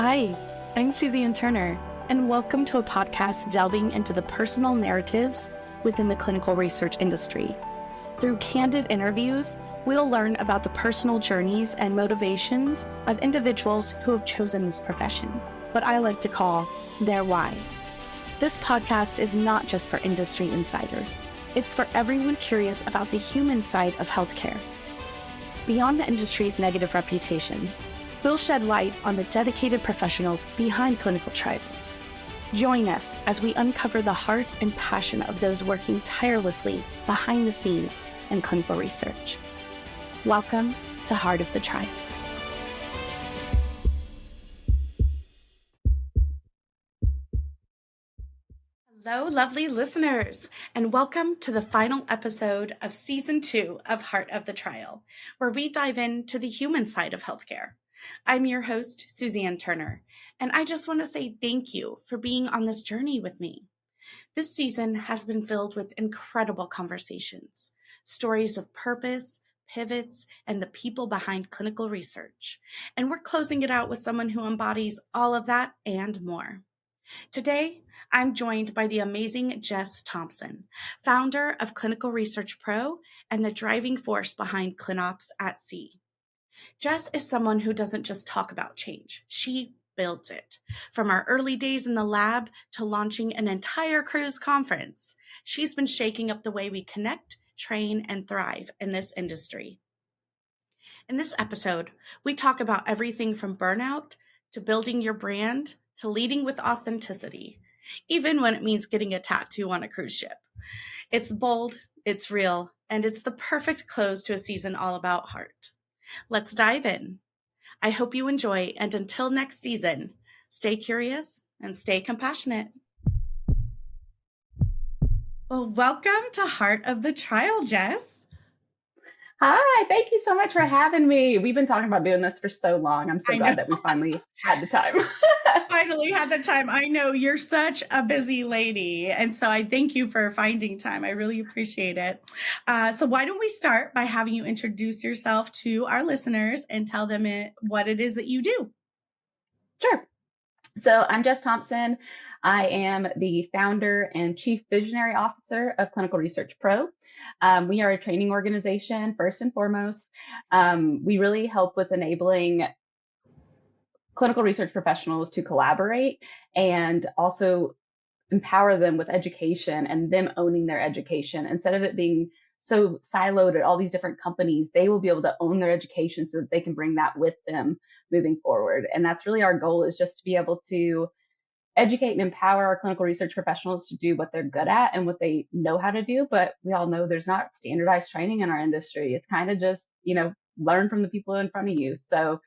Hi, I'm Suzanne Turner, and welcome to a podcast delving into the personal narratives within the clinical research industry. Through candid interviews, we'll learn about the personal journeys and motivations of individuals who have chosen this profession, what I like to call their why. This podcast is not just for industry insiders. It's for everyone curious about the human side of healthcare. Beyond the industry's negative reputation, we'll shed light on the dedicated professionals behind clinical trials. Join us as we uncover the heart and passion of those working tirelessly behind the scenes in clinical research. Welcome to Heart of the Trial. Hello, lovely listeners, and welcome to the final episode of Season 2 of Heart of the Trial, where we dive into the human side of healthcare. I'm your host, Suzanne Turner, and I just want to say thank you for being on this journey with me. This season has been filled with incredible conversations, stories of purpose, pivots, and the people behind clinical research. And we're closing it out with someone who embodies all of that and more. Today, I'm joined by the amazing Jess Thompson, founder of CRPro and the driving force behind ClinOps at Sea. Jess is someone who doesn't just talk about change. She builds it. From our early days in the lab to launching an entire cruise conference, she's been shaking up the way we connect, train, and thrive in this industry. In this episode, we talk about everything from burnout to building your brand to leading with authenticity, even when it means getting a tattoo on a cruise ship. It's bold, it's real, and it's the perfect close to a season all about heart. Let's dive in. I hope you enjoy, and until next season, stay curious and stay compassionate. Well, welcome to Heart of the Trial, Jess. Hi, thank you so much for having me. We've been talking about doing this for so long. I'm so glad that we finally had the time. Finally had the time. I know you're such a busy lady. And so I thank you for finding time. I really appreciate it. So why don't we start by having you introduce yourself to our listeners and tell them what it is that you do? Sure. So I'm Jess Thompson. I am the founder and chief visionary officer of Clinical Research Pro. We are a training organization, first and foremost. We really help with enabling clinical research professionals to collaborate and also empower them with education and them owning their education. Instead of it being so siloed at all these different companies, they will be able to own their education so that they can bring that with them moving forward. And that's really our goal, is just to be able to educate and empower our clinical research professionals to do what they're good at and what they know how to do. But we all know there's not standardized training in our industry. It's kind of just, learn from the people in front of you. So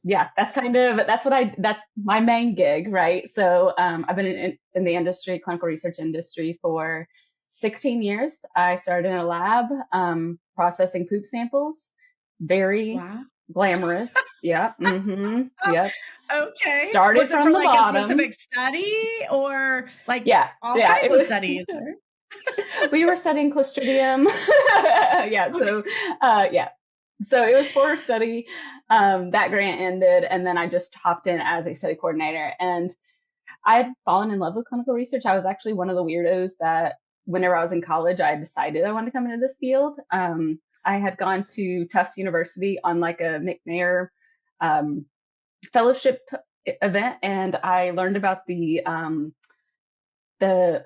yeah, that's my main gig, right? So I've been in the industry, clinical research industry, for 16 years. I started in a lab processing poop samples. Very glamorous. Yeah. Mm-hmm. Yep. Okay. Started Was it from for the like bottom. a specific study or like all kinds kinds of studies? We were studying Clostridium. So it was for a study. That grant ended, and then I just hopped in as a study coordinator. And I had fallen in love with clinical research. I was actually one of the weirdos that whenever I was in college, I decided I wanted to come into this field. I had gone to Tufts University on like a McNair fellowship event, and I learned about the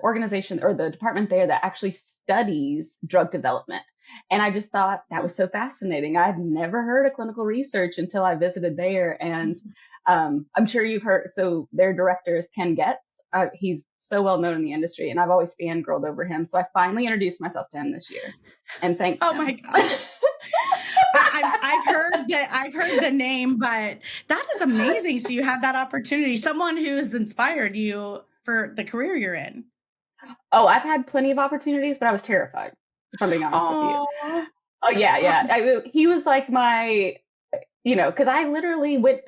organization or the department there that actually studies drug development. And I just thought that was so fascinating. I had never heard of clinical research until I visited there. And I'm sure you've heard, so their director is Ken Getz. He's so well known in the industry, and I've always fangirled over him. So I finally introduced myself to him this year, and thanks. Oh my God. I've heard the name, but that is amazing. So you had that opportunity, someone who has inspired you for the career you're in. Oh, I've had plenty of opportunities, but I was terrified, if I'm being honest with you. Oh yeah. He was like my, because I literally went,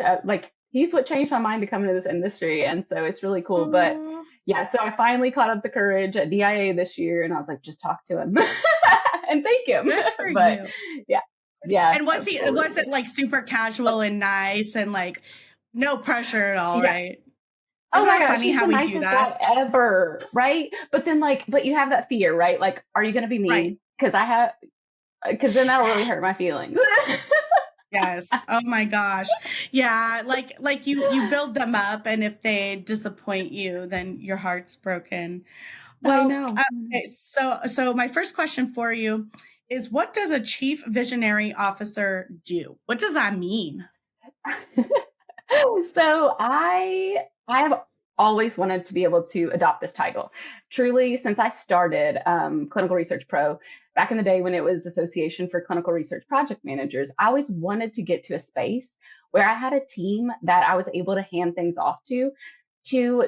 he's what changed my mind to come into this industry. And so it's really cool. But yeah, so I finally caught up the courage at DIA this year, and I was like, just talk to him and thank him. Good for you. Yeah. And was it like super casual and nice and like No pressure at all, Yeah. right? Oh Isn't my that gosh, funny he's how the we do nicest that? guy ever, right? But then but you have that fear, right? Like, are you going to be Right. mean? Because then that'll really hurt my feelings. Yes. Oh my gosh. Yeah, like you build them up, and if they disappoint you, then your heart's broken. I Well, know. okay, so my first question for you is, what does a chief visionary officer do? What does that mean? So I have always wanted to be able to adopt this title. Truly, since I started Clinical Research Pro back in the day when it was Association for Clinical Research Project Managers, I always wanted to get to a space where I had a team that I was able to hand things off to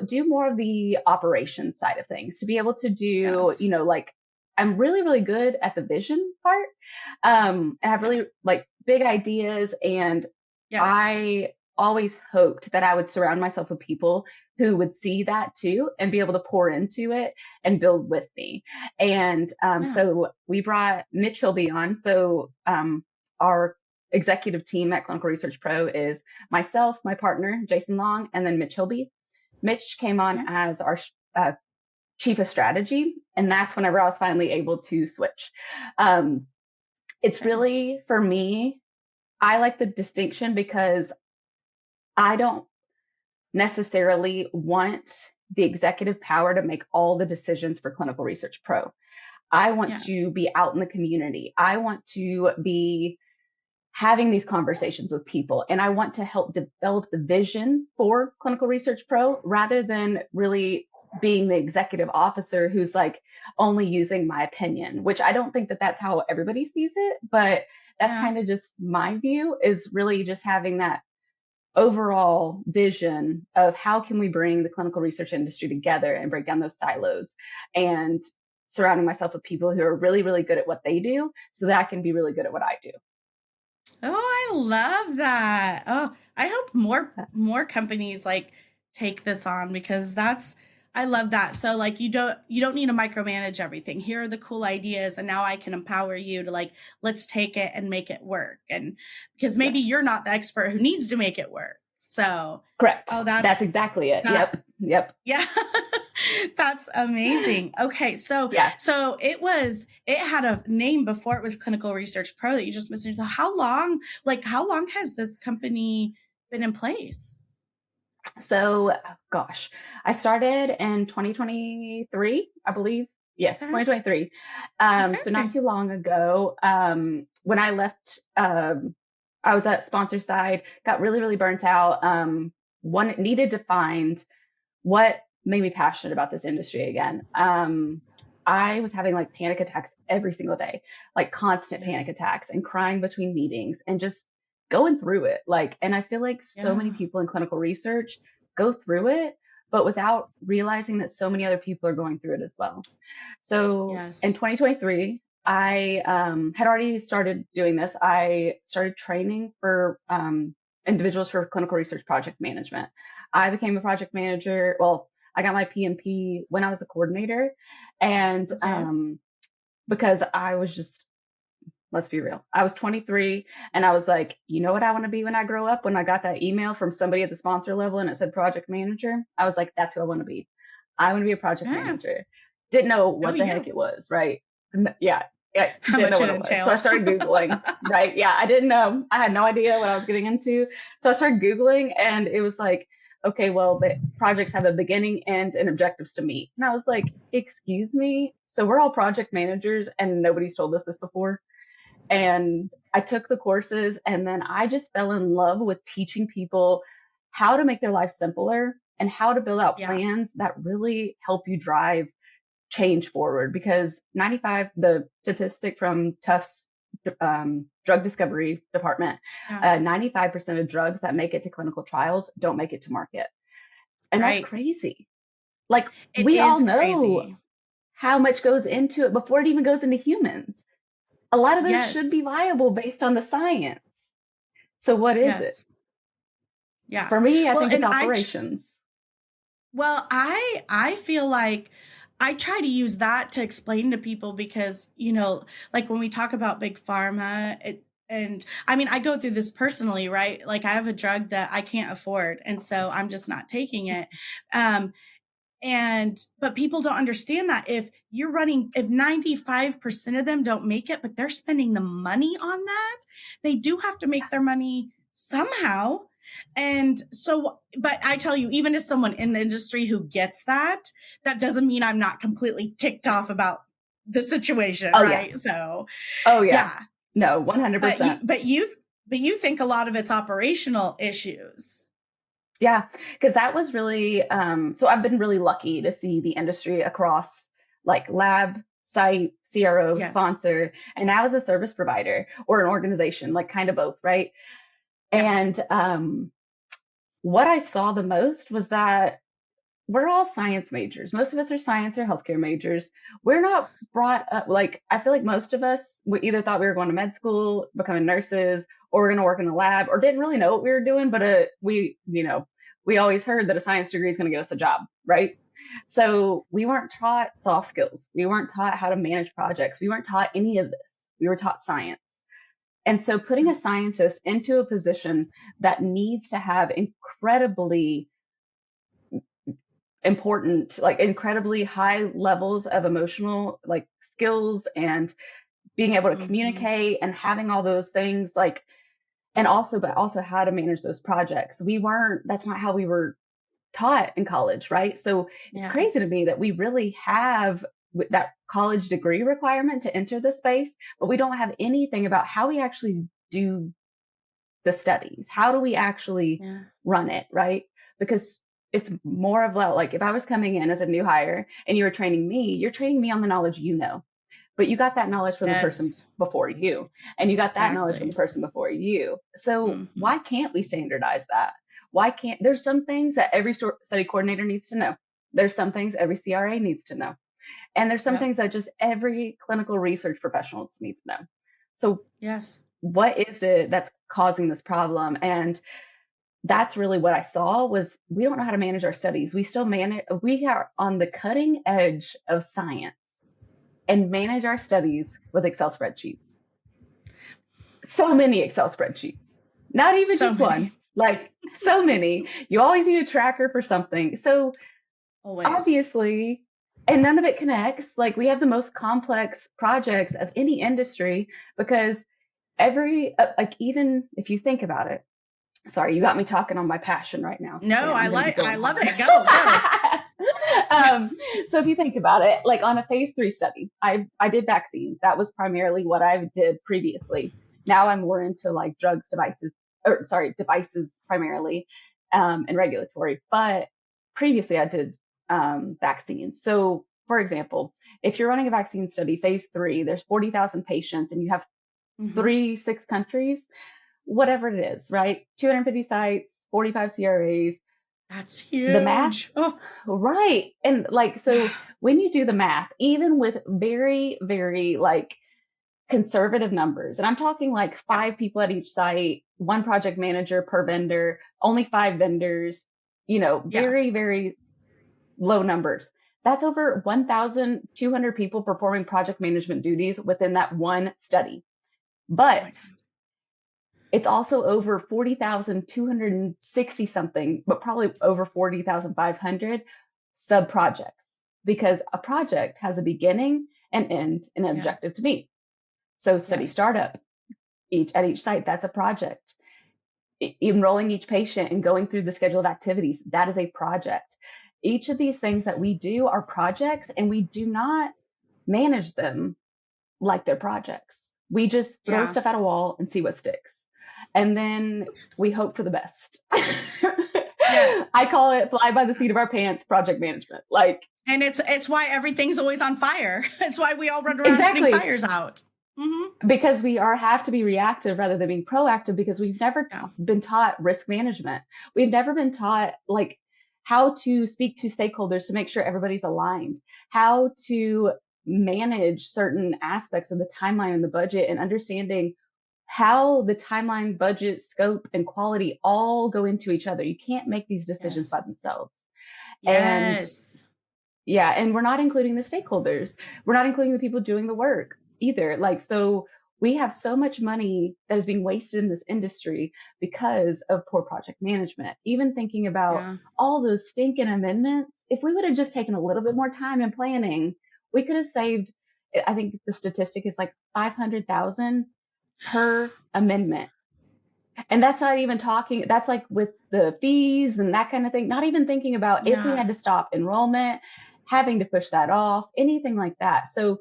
do more of the operations side of things, to be able to do, Yes. like I'm really, really good at the vision part. And have Yeah. really like big ideas, and Yes. I always hoped that I would surround myself with people who would see that too and be able to pour into it and build with me. And Yeah. so we brought Mitch Hilby on. So our executive team at Clinical Research Pro is myself, my partner, Jason Long, and then Mitch Hilby. Mitch came on Okay. as our uh, chief of strategy, and that's whenever I was finally able to switch. Um, it's Okay. really, for me, I like the distinction because I don't necessarily want the executive power to make all the decisions for Clinical Research Pro. I want Yeah. to be out in the community. I want to be having these conversations with people, and I want to help develop the vision for Clinical Research Pro rather than really being the executive officer who's like only using my opinion, which I don't think that that's how everybody sees it, but that's Yeah. kind of just my view, is really just having that overall vision of how can we bring the clinical research industry together and break down those silos, and surrounding myself with people who are really, really good at what they do so that I can be really good at what I do. Oh, I love that. Oh, I hope more companies like take this on, because that's, I love that. So like you don't need to micromanage everything. Here are the cool ideas, and now I can empower you to like, let's take it and make it work. And because maybe Yes. you're not the expert who needs to make it work. So, Correct. oh, That's that's exactly it. that. Yep. Yep. Yeah. That's amazing. Okay, so Yeah. it had a name before it was Clinical Research Pro that you just mentioned. So how long has this company been in place? So, gosh, I started in 2023, I believe. Yes, Uh-huh. 2023. So not Okay. too long ago. When I left, I was at sponsor side, got really, really burnt out. One needed to find what made me passionate about this industry again. I was having like panic attacks every single day, like constant Yeah. panic attacks and crying between meetings and just going through it. And I feel like so many Yeah. people in clinical research go through it, but without realizing that so many other people are going through it as well. So in Yes. 2023, I had already started doing this. I started training for individuals for clinical research project management. I became a project manager. Well, I got my PMP when I was a coordinator, and Okay. because I was just, let's be real, I was 23, and I was like, you know what I want to be when I grow up? When I got that email from somebody at the sponsor level and it said project manager, I was like, that's who I want to be. I want to be a project Yeah. manager. Didn't know Oh what the yeah. heck it was, right? Yeah, yeah, How didn't know much it what it was. So I entailed. started Googling, right? Yeah, I didn't know. I had no idea what I was getting into. So I started Googling, and it was like, okay, well, the projects have a beginning, end, and objectives to meet. And I was like, excuse me? So we're all project managers and nobody's told us this before? And I took the courses, and then I just fell in love with teaching people how to make their life simpler and how to build out Yeah. plans that really help you drive change forward. Because 95, the statistic from Tufts drug discovery department, Yeah. 95% of drugs that make it to clinical trials don't make it to market. And that's Right. crazy. Like, It we all is know crazy. how much goes into it before it even goes into humans. A lot of those should Yes. be viable based on the science. So what is it? Yes. Yeah. For me, I Well, think it's and operations. I feel like I try to use that to explain to people, because, like when we talk about big pharma, And I mean, I go through this personally, right? Like I have a drug that I can't afford, and so I'm just not taking it. Um, but people don't understand that if 95% of them don't make it, but they're spending the money on that, they do have to make their money somehow. And so, but I tell you, even as someone in the industry who gets that, that doesn't mean I'm not completely ticked off about the situation, Oh yeah. right? So Oh yeah. yeah, No, but 100%. you think a lot of it's operational issues. Yeah, because that was really so I've been really lucky to see the industry across like lab, site, CRO, Yes. sponsor, and now as a service provider or an organization, like kind of both, right? Yeah. And what I saw the most was that we're all science majors. Most of us are science or healthcare majors. We're not brought up like I feel like most of us we either thought we were going to med school, becoming nurses, or we're going to work in a lab, or didn't really know what we were doing. But we always heard that a science degree is going to get us a job, right? So we weren't taught soft skills. We weren't taught how to manage projects. We weren't taught any of this. We were taught science. And so putting a scientist into a position that needs to have incredibly important, like incredibly high levels of emotional like skills and being able to Mm-hmm. communicate and having all those things like and also but also how to manage those projects. That's not how we were taught in college, right? So it's Yeah. crazy to me that we really have that college degree requirement to enter the space, but we don't have anything about how we actually do the studies. How do we actually Yeah. run it, right? Because it's more of like if I was coming in as a new hire and you were training me, you're training me on the knowledge you know, but you got that knowledge from the person Yes. before you, and you got that knowledge from the Exactly. person before you. So Mm-hmm. why can't we standardize that? Why can't there's some things that every study coordinator needs to know. There's some things every CRA needs to know. And there's some Yep. things that just every clinical research professional needs to know. So Yes. what is it that's causing this problem? And that's really what I saw was we don't know how to manage our studies. We are on the cutting edge of science and manage our studies with Excel spreadsheets. So many Excel spreadsheets, not even So just one, many. like so many. You always need a tracker for something. So Always. obviously, and none of it connects. Like we have the most complex projects of any industry because like even if you think about it, sorry, you got me talking on my passion right now, No, Suzanne. I'm going to be I going love hard. it. Go, go. um, so if you think about it, like on a phase 3 study, I did vaccines. That was primarily what I did previously. Now I'm more into like drugs, devices, or sorry, devices primarily, and regulatory. But previously I did vaccines. So for example, if you're running a vaccine study, phase 3, there's 40,000 patients and you have Mm-hmm. 6 countries, whatever it is, right? 250 sites, 45 CRAs, That's the math, huge. Oh, right. And like, so when you do the math, even with very, very like conservative numbers, and I'm talking like yeah. 5 people at each site, one project manager per vendor, only 5 vendors, Yeah. very, very low numbers. That's over 1,200 people performing project management duties within that one study. Oh But my God. it's also over 40,260 something, but probably over 40,500 sub projects because a project has a beginning, an end, and an Yeah. objective to meet. So study Yes. startup at each site, that's a project. Enrolling each patient and going through the schedule of activities, that is a project. Each of these things that we do are projects and we do not manage them like they're projects. We just throw Yeah. stuff at a wall and see what sticks. And then we hope for the best. Yeah. I call it fly by the seat of our pants project management. Like, And it's why everything's always on fire. It's why we all run around putting exactly, fires out. Mm-hmm. because we have to be reactive rather than being proactive because we've never Yeah. been taught risk management. We've never been taught like how to speak to stakeholders to make sure everybody's aligned, how to manage certain aspects of the timeline and the budget and understanding how the timeline, budget, scope, and quality all go into each other. You can't make these decisions Yes. by themselves. And Yes. yeah, and we're not including the stakeholders. We're not including the people doing the work either. Like, so we have so much money that is being wasted in this industry because of poor project management. Even thinking about Yeah. all those stinking amendments, if we would have just taken a little bit more time in planning, we could have saved, I think the statistic is like 500,000 per amendment. And that's not even talking, that's like with the fees and that kind of thing, not even thinking about if we Yeah. had to stop enrollment, having to push that off, anything like that. So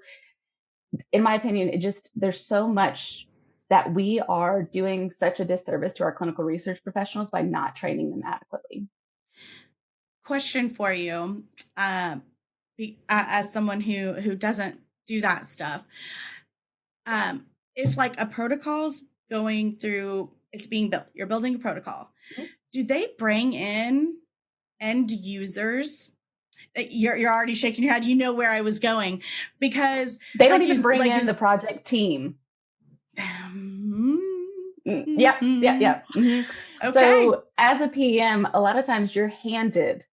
in my opinion, there's so much that we are doing such a disservice to our clinical research professionals by not training them adequately. Question for you, as someone who doesn't do that stuff. If like a protocol's going through, it's being built, you're building a protocol. Do they bring in end users? You're already shaking your head. You know where I was going, because they don't even bring in the project team. Yeah. Mm-hmm. Okay. So as a PM, a lot of times you're handed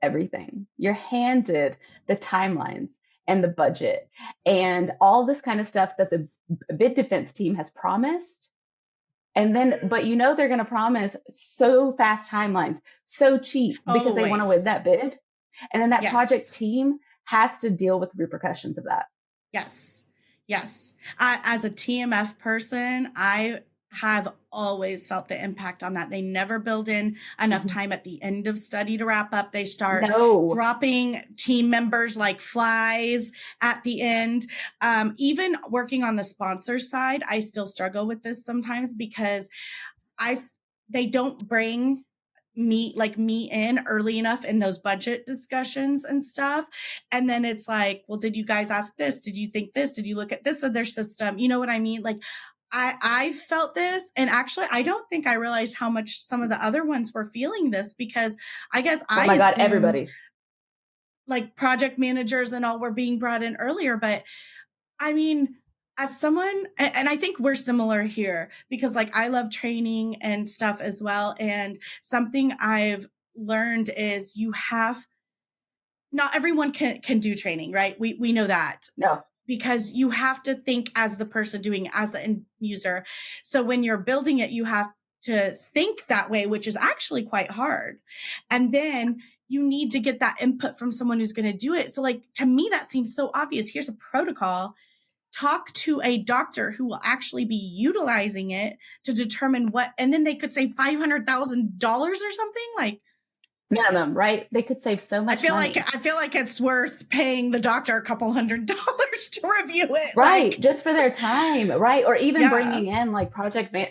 everything. You're handed the timelines and the budget and all this kind of stuff that the bid defense team has promised. And then, but they're going to promise so fast timelines, so cheap because they want to win that bid. And then that project team has to deal with the repercussions of that. Yes. As a TMF person, I have always felt the impact on that. They never build in enough time at the end of study to wrap up. They start dropping team members like flies at the end. Even working on the sponsor side, I still struggle with this sometimes because they don't bring me in early enough in those budget discussions and stuff. And then it's like, well, did you guys ask this? Did you think this? Did you look at this of their system? You know what I mean? Like I felt this, and actually I don't think I realized how much some of the other ones were feeling this, because I guess everybody, like project managers and all were being brought in earlier. But I mean, as someone, and I think we're similar here, because like I love training and stuff as well. And something I've learned is not everyone can do training, right? We know that. No. Because you have to think as the person doing, as the end user. So when you're building it, you have to think that way, which is actually quite hard. And then you need to get that input from someone who's going to do it. So like, to me, that seems so obvious. Here's a protocol. Talk to a doctor who will actually be utilizing it to determine what, and then they could save $500,000 or something, like minimum, right? They could save so much money. I feel like it's worth paying the doctor a couple $100 to review it, right? Like, just for their time, right? Or even bringing in like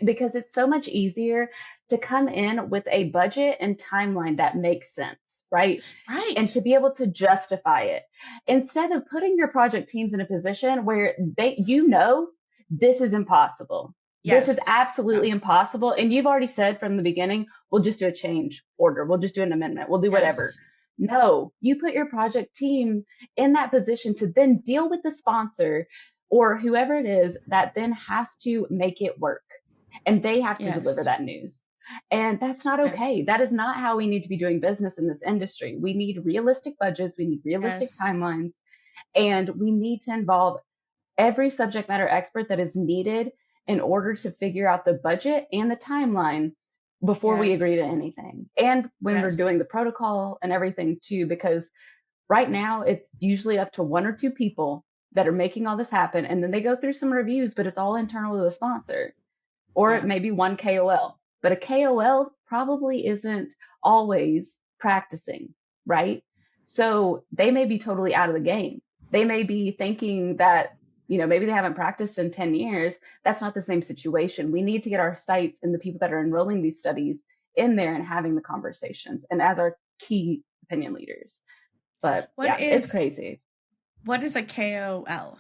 because it's so much easier to come in with a budget and timeline that makes sense. Right. And to be able to justify it instead of putting your project teams in a position where this is impossible. Yes. This is absolutely impossible. And you've already said from the beginning, we'll just do a change order. We'll just do an amendment. We'll do whatever. No, you put your project team in that position to then deal with the sponsor or whoever it is that then has to make it work. And they have to deliver that news. And that's not okay. That is not how we need to be doing business in this industry. We need realistic budgets. We need realistic timelines. And we need to involve every subject matter expert that is needed in order to figure out the budget and the timeline before we agree to anything. And when we're doing the protocol and everything too, because right now it's usually up to one or two people that are making all this happen. And then they go through some reviews, but it's all internal to the sponsor. Or it may be one KOL. But a KOL probably isn't always practicing, right? So they may be totally out of the game. They may be thinking that, maybe they haven't practiced in 10 years. That's not the same situation. We need to get our sites and the people that are enrolling these studies in there and having the conversations and as our key opinion leaders. But it's crazy. What is a KOL?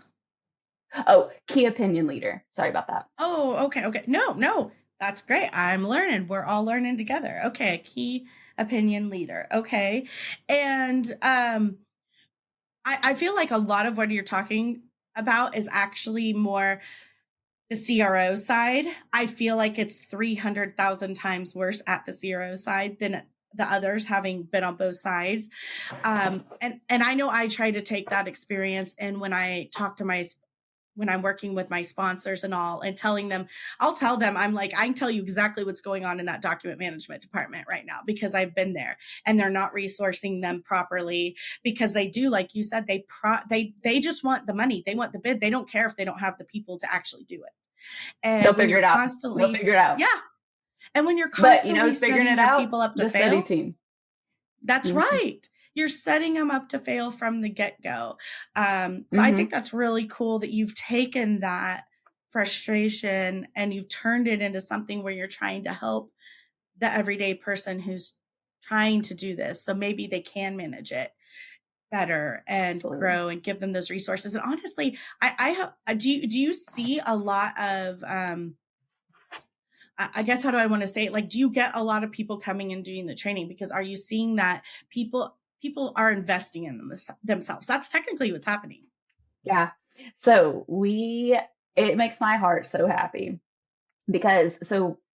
Oh, key opinion leader. Sorry about that. Oh, okay. No. That's great. I'm learning. We're all learning together. Okay. Key opinion leader. Okay. And I feel like a lot of what you're talking about is actually more the CRO side. I feel like it's 300,000 times worse at the CRO side than the others, having been on both sides. And I know I try to take that experience, and when I talk to my when I'm working with my sponsors and all, and telling them, I'll tell them, I'm like, I can tell you exactly what's going on in that document management department right now because I've been there, and they're not resourcing them properly because they do, like you said, they just want the money. They want the bid. They don't care if they don't have the people to actually do it. They'll And when figure you're it out. constantly, They'll figure it out. yeah. And when you're But you know constantly who's figuring setting it your out? people up to The study fail, team. that's Mm-hmm. right. You're setting them up to fail from the get-go. So Mm-hmm. I think that's really cool that you've taken that frustration and you've turned it into something where you're trying to help the everyday person who's trying to do this. So maybe they can manage it better and Absolutely. grow and give them those resources. And honestly, do you see a lot of, I guess, how do I want to say it? Like, do you get a lot of people coming and doing the training? Because are you seeing that people are investing in themselves? That's technically what's happening. Yeah. So it makes my heart so happy because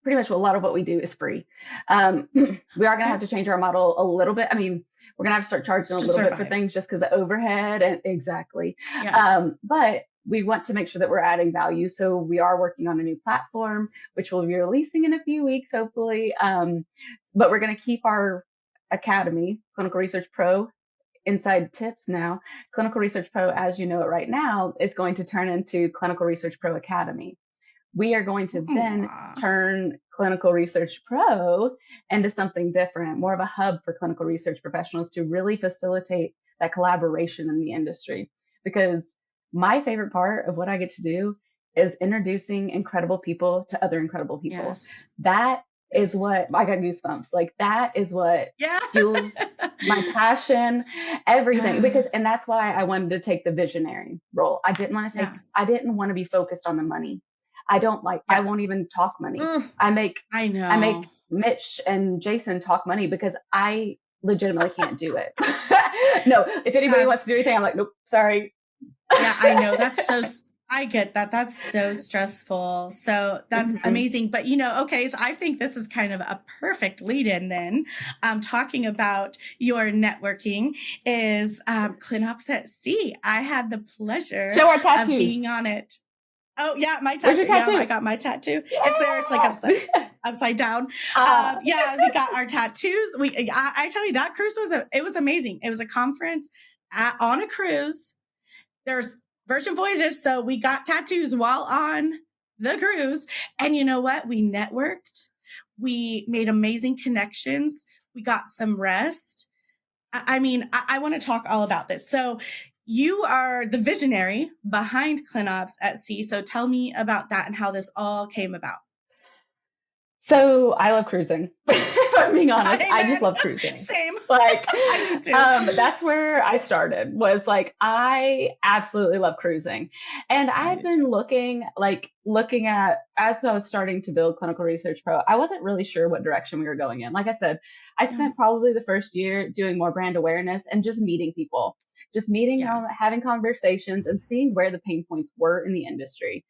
pretty much a lot of what we do is free. We are going to have to change our model a little bit. I mean, we're going to have to start charging a little bit for things just because of overhead and exactly. Yes. But we want to make sure that we're adding value. So we are working on a new platform, which we'll be releasing in a few weeks, hopefully. But we're going to keep our academy, Clinical Research Pro, inside tips now. Clinical Research Pro, as you know it right now, is going to turn into Clinical Research Pro Academy. We are going to then turn Clinical Research Pro into something different, more of a hub for clinical research professionals to really facilitate that collaboration in the industry. Because my favorite part of what I get to do is introducing incredible people to other incredible people. Yes. That is what, I got goosebumps. Like that is what fuels my passion, everything. And that's why I wanted to take the visionary role. I didn't want to be focused on the money. I won't even talk money. I make Mitch and Jason talk money because I legitimately can't do it. No, if anybody wants to do anything, I'm like, nope, sorry. Yeah, I know. I get that. That's so stressful. So that's amazing. But, okay, so I think this is kind of a perfect lead in then. Talking about your networking is ClinOps at Sea. I had the pleasure of being on it. Oh, yeah, my tattoo. Yeah, I got my tattoo. Yeah. It's there. It's like upside down. Yeah, we got our tattoos. I tell you, that cruise was amazing. It was a conference on a cruise. There's Virgin Voyages, so we got tattoos while on the cruise. And you know what? We networked. We made amazing connections. We got some rest. I want to talk all about this. So you are the visionary behind ClinOps at Sea. So tell me about that and how this all came about. So I love cruising. If I'm being honest, I just love cruising. Same. Like, I do too. That's where I started. Was like I absolutely love cruising, and I've been looking at as I was starting to build Clinical Research Pro. I wasn't really sure what direction we were going in. Like I said, I spent probably the first year doing more brand awareness and just meeting people, having conversations, and seeing where the pain points were in the industry,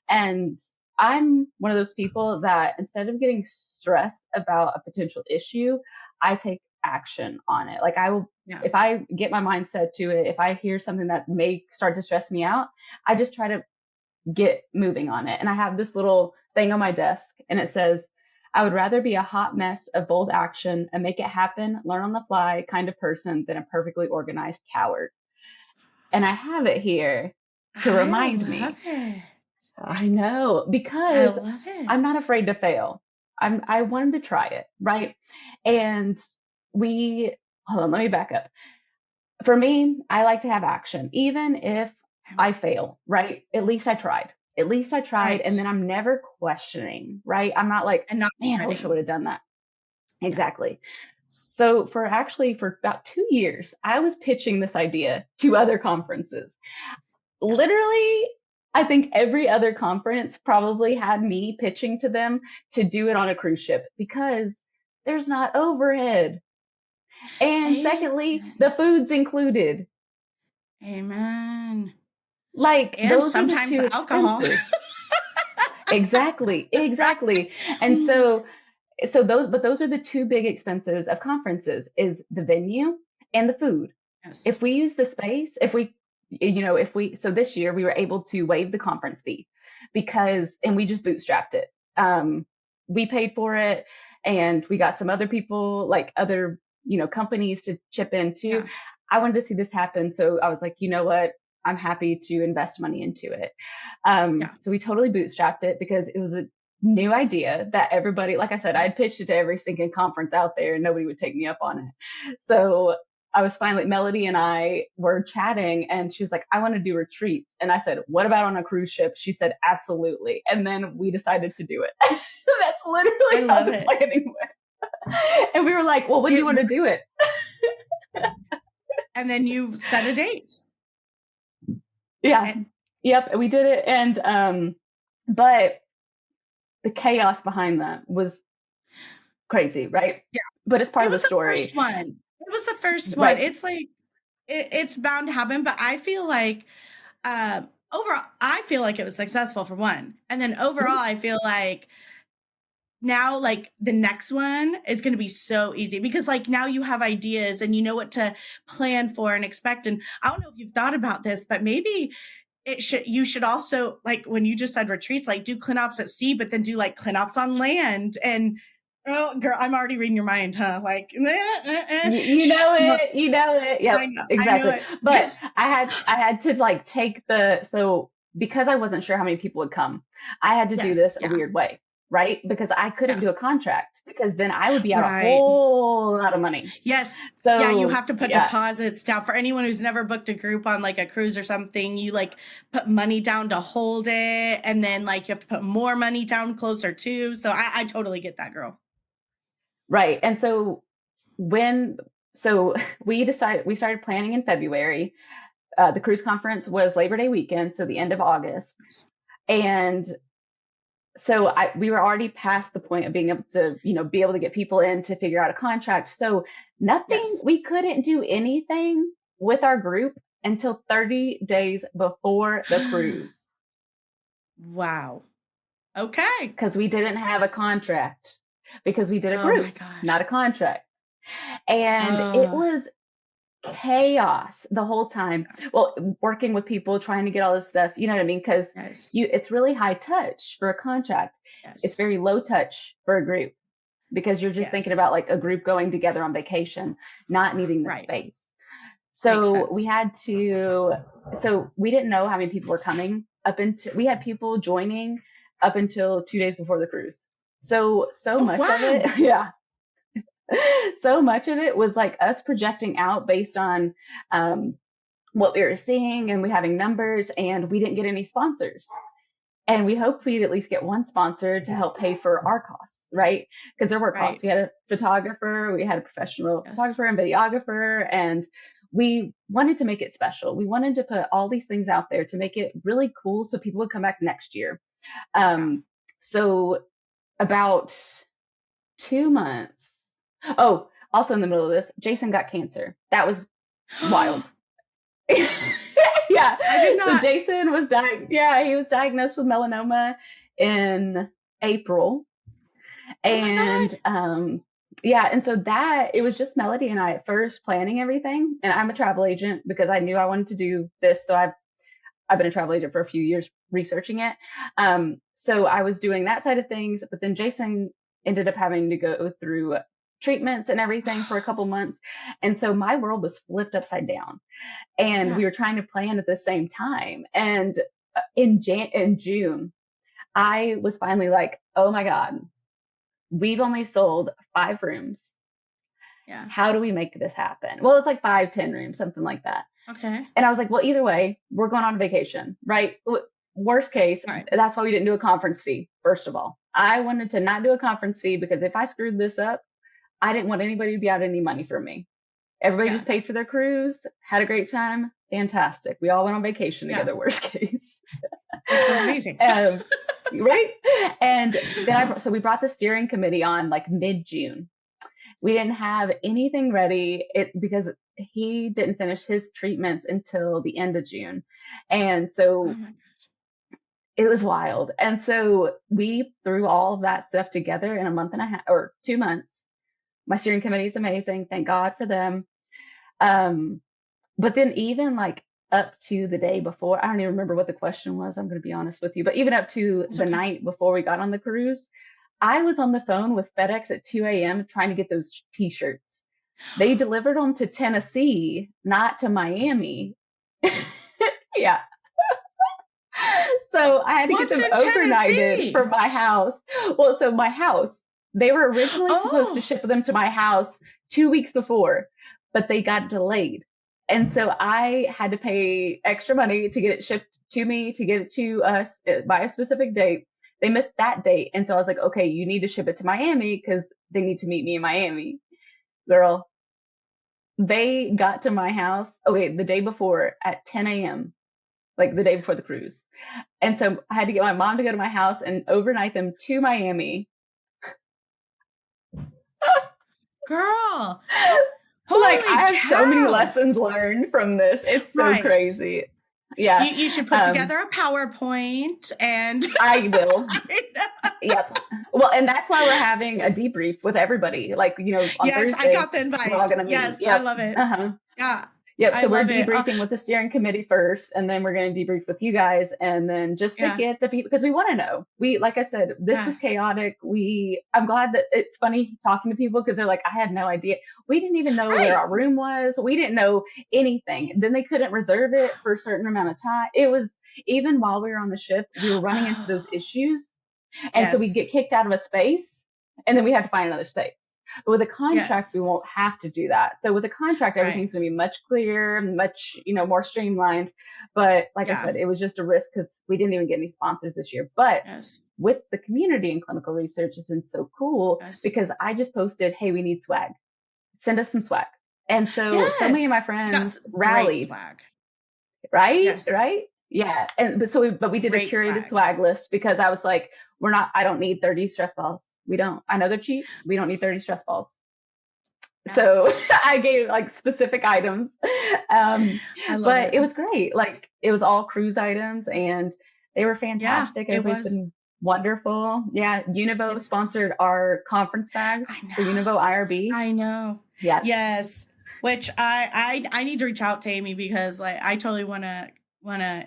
and I'm one of those people that instead of getting stressed about a potential issue, I take action on it. Like I will, if I get my mindset to it, if I hear something that may start to stress me out, I just try to get moving on it. And I have this little thing on my desk and it says, I would rather be a hot mess of bold action and make it happen, learn on the fly kind of person than a perfectly organized coward. And I have it here to remind me. I know, because I'm not afraid to fail. I wanted to try it, right? And hold on, let me back up. For me, I like to have action, even if I fail, right? At least I tried. Right. And then I'm never questioning, right? I'm not like, man, I wish I would have done that. Exactly. So for about 2 years, I was pitching this idea to other conferences. Literally, I think every other conference probably had me pitching to them to do it on a cruise ship because there's not overhead. And secondly, the food's included. Amen. Like and those sometimes are the two alcohol. Exactly. And so those are the two big expenses of conferences is the venue and the food. Yes. If we use the space, if we so this year we were able to waive the conference fee and we just bootstrapped it. We paid for it, and we got some other people, like other, companies to chip in too. Yeah. I wanted to see this happen. So I was like, you know what? I'm happy to invest money into it. Yeah. So we totally bootstrapped it because it was a new idea that everybody, like I said, I'd Yes. pitched it to every single conference out there and nobody would take me up on it. So I was finally, Melody and I were chatting, and she was like, I want to do retreats. And I said, what about on a cruise ship? She said, absolutely. And then we decided to do it. That's I literally how love the it. planning went. And we were like, well, when do you want to do it? And then you set a date. Yeah. And Yep. And we did it. And, but the chaos behind that was crazy, right? yeah, But it's part it of the was the story. first one. It was the first one. Right. It's like, it's bound to happen, but I feel like, overall, I feel like it was successful for one. And then overall, I feel like now, like the next one is going to be so easy because like now you have ideas and you know what to plan for and expect. And I don't know if you've thought about this, but maybe you should also, like when you just said retreats, like do ClinOps at sea, but then do like ClinOps on land. And oh girl, I'm already reading your mind, huh? Like You know it. Yep, I know exactly. it. But I had to like so because I wasn't sure how many people would come, I had to do this a Yeah. weird way, right? Because I couldn't do a contract because then I would be out a Right. whole lot of money. Yes. So yeah, you have to put deposits down. For anyone who's never booked a group on like a cruise or something, you like put money down to hold it, and then like you have to put more money down closer to. So I totally get that, girl. Right. And so we started planning in February. The cruise conference was Labor Day weekend, so the end of August. And so we were already past the point of being able to, be able to get people in to figure out a contract. So we couldn't do anything with our group until 30 days before the cruise. Wow. Okay. Because we didn't have a contract, because we did a group, not a contract. And it was chaos the whole time. Well, working with people, trying to get all this stuff, you know what I mean? Because it's really high touch for a contract. It's very low touch for a group because you're just thinking about like a group going together on vacation, not needing the space. So we didn't know how many people were coming we had people joining up until 2 days before the cruise. So much of it, yeah. So much of it was like us projecting out based on what we were seeing, and we having numbers, and we didn't get any sponsors. And we hoped we'd at least get one sponsor to help pay for our costs, right? Because there were costs. We had a photographer, we had a professional photographer and videographer, and we wanted to make it special. We wanted to put all these things out there to make it really cool so people would come back next year. So about 2 months. Oh, also in the middle of this, Jason got cancer. That was wild. Yeah. I did not. So Jason was he was diagnosed with melanoma in April. And and so it was just Melody and I at first planning everything. And I'm a travel agent because I knew I wanted to do this. So I've been a travel agent for a few years researching it. So I was doing that side of things, but then Jason ended up having to go through treatments and everything for a couple months. And so my world was flipped upside down, and we were trying to plan at the same time. And in June, I was finally like, oh my God, we've only sold 5 rooms. Yeah. How do we make this happen? Well, it's like 5-10 rooms, something like that. Okay. And I was like, well, either way, we're going on vacation, right? Worst case, that's why we didn't do a conference fee. First of all, I wanted to not do a conference fee because if I screwed this up, I didn't want anybody to be out any money from me. Everybody just paid for their cruise, had a great time. Fantastic. We all went on vacation together, worst case. Which was amazing. Right? And then so we brought the steering committee on like mid-June. We didn't have anything ready because he didn't finish his treatments until the end of June. And so it was wild. And so we threw all of that stuff together in a month and a half or 2 months. My steering committee is amazing. Thank God for them. But then even like up to the day before, I don't even remember what the question was, I'm going to be honest with you, but even up to the night before we got on the cruise, I was on the phone with FedEx at 2 a.m. trying to get those t-shirts. They delivered them to Tennessee, not to Miami. Yeah. So I had to get them overnighted for my house. Well, so my house, they were originally supposed to ship them to my house 2 weeks before, but they got delayed. And so I had to pay extra money to get it shipped to me, to get it to us by a specific date. They missed that date. And so I was like, okay, you need to ship it to Miami because they need to meet me in Miami. Girl, they got to my house, the day before at 10 a.m., like the day before the cruise. And so I had to get my mom to go to my house and overnight them to Miami. Girl. Like I have so many lessons learned from this. It's so crazy. Yeah. You should put together a PowerPoint and I will. Yep. Well, and that's why we're having a debrief with everybody. Like, on Thursday. I got the invite. We're all gonna meet. Yes, yep. I love it. Yeah. Yep. So we're debriefing with the steering committee first, and then we're going to debrief with you guys, and then just to get the feedback, because we want to know. Like I said, this was chaotic. I'm glad that it's funny talking to people because they're like, I had no idea. We didn't even know where our room was. We didn't know anything. Then they couldn't reserve it for a certain amount of time. It was, even while we were on the ship, we were running into those issues. And so we get kicked out of a space, and then we had to find another space. But with a contract, we won't have to do that. So with a contract, everything's going to be much clearer, much, more streamlined. But like I said, it was just a risk because we didn't even get any sponsors this year. But with the community in clinical research, it's been so cool because I just posted, hey, we need swag. Send us some swag. And so many of my friends rallied. Swag. Right? Yes. Right? Yeah. And but we did a curated swag list because I was like, I don't need 30 stress balls. We don't. I know they're cheap. We don't need 30 stress balls. Yeah. So I gave like specific items. But it was great. Like it was all cruise items and they were fantastic. Everybody's been wonderful. Yeah. Univo sponsored our conference bags for Univo IRB. I know. Yes. Yes. Which I need to reach out to Amy because like I totally want to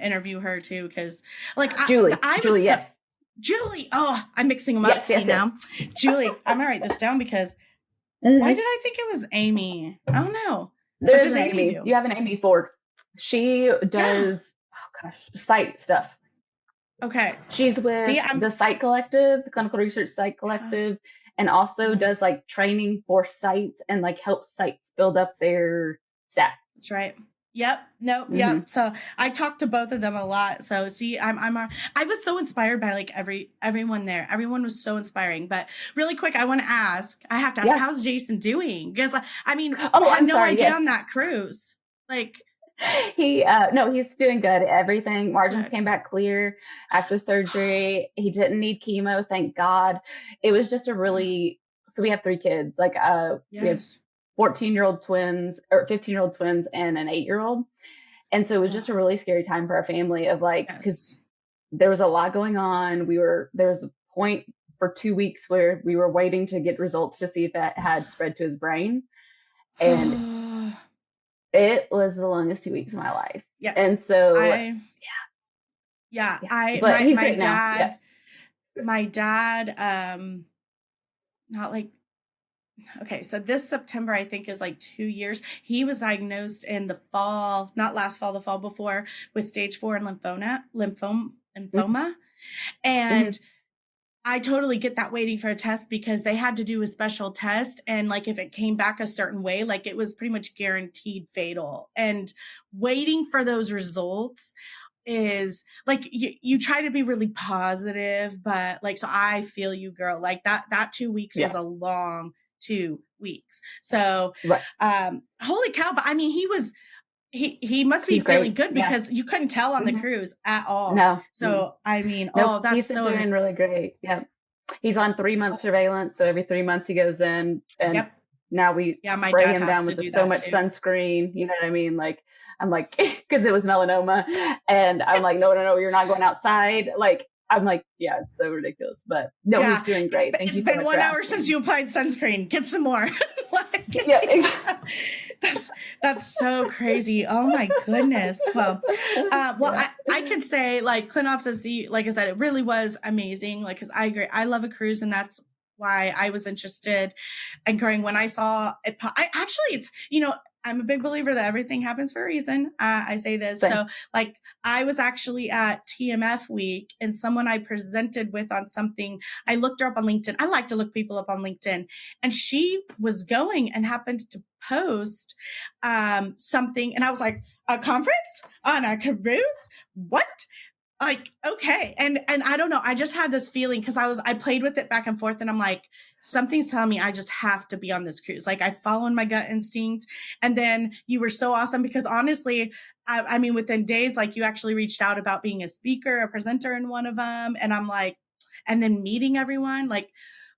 interview her too. Cause like Julie, yes. Julie. Oh, I'm mixing them up now. Julie, I'm gonna write this down because why did I think it was Amy? I don't know. There's an Amy. You have an Amy Ford. She does site stuff. Okay. She's with the Site Collective, the Clinical Research Site Collective, and also does like training for sites and like helps sites build up their staff. That's right. Yep. Nope. Yep. So I talked to both of them a lot. So I was so inspired by like everyone there. Everyone was so inspiring. But really quick, I have to ask, how's Jason doing? Because I had no idea on that cruise. Like he's doing good. Everything margins came back clear after surgery. He didn't need chemo. Thank God. It was just so we have 3 kids. Like we have 14-year-old twins or 15-year-old twins and an 8-year-old. And so it was just a really scary time for our family of like, because there was a lot going on. There was a point for 2 weeks where we were waiting to get results to see if that had spread to his brain. And it was the longest 2 weeks of my life. Yes. And so, my dad, not like, okay, so this September, I think, is like 2 years. He was diagnosed in the fall, not last fall, the fall before, with stage 4 lymphoma. And I totally get that waiting for a test because they had to do a special test. And like, if it came back a certain way, like it was pretty much guaranteed fatal. And waiting for those results is like, you try to be really positive, but like, so I feel you, girl, like that 2 weeks was a long 2 weeks. So, holy cow. But I mean, he must be feeling good because you couldn't tell on the cruise at all. No. So, I mean, he's doing really great. Yeah. He's on 3-month surveillance. So every 3 months he goes in and now we spray him down with so much sunscreen. You know what I mean? Like, I'm like, cause it was melanoma and I'm like, no, you're not going outside. Like, I'm like, it's so ridiculous, but no, he's doing great. It's been 1 hour since you applied sunscreen. Get some more. That's that's so crazy. Oh my goodness. Yeah. I could say like ClinOps, like I said, it really was amazing. Like, cause I agree. I love a cruise, and that's why I was interested in going when I saw it. I actually, it's, I'm a big believer that everything happens for a reason. I say this. Same. So like I was actually at TMF week, and someone I presented with on something, I looked her up on LinkedIn. I like to look people up on LinkedIn, and she was going and happened to post something. And I was like, a conference on a cruise? What? Like, okay. And I don't know, I just had this feeling because I played with it back and forth, and I'm like, something's telling me I just have to be on this cruise. Like, I followed my gut instinct. And then you were so awesome because honestly, I mean, within days, like, you actually reached out about being a speaker, a presenter in one of them. And I'm like, and then meeting everyone, like,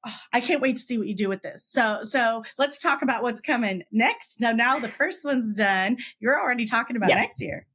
oh, I can't wait to see what you do with this. So let's talk about what's coming next. Now the first one's done. You're already talking about Yeah. next year.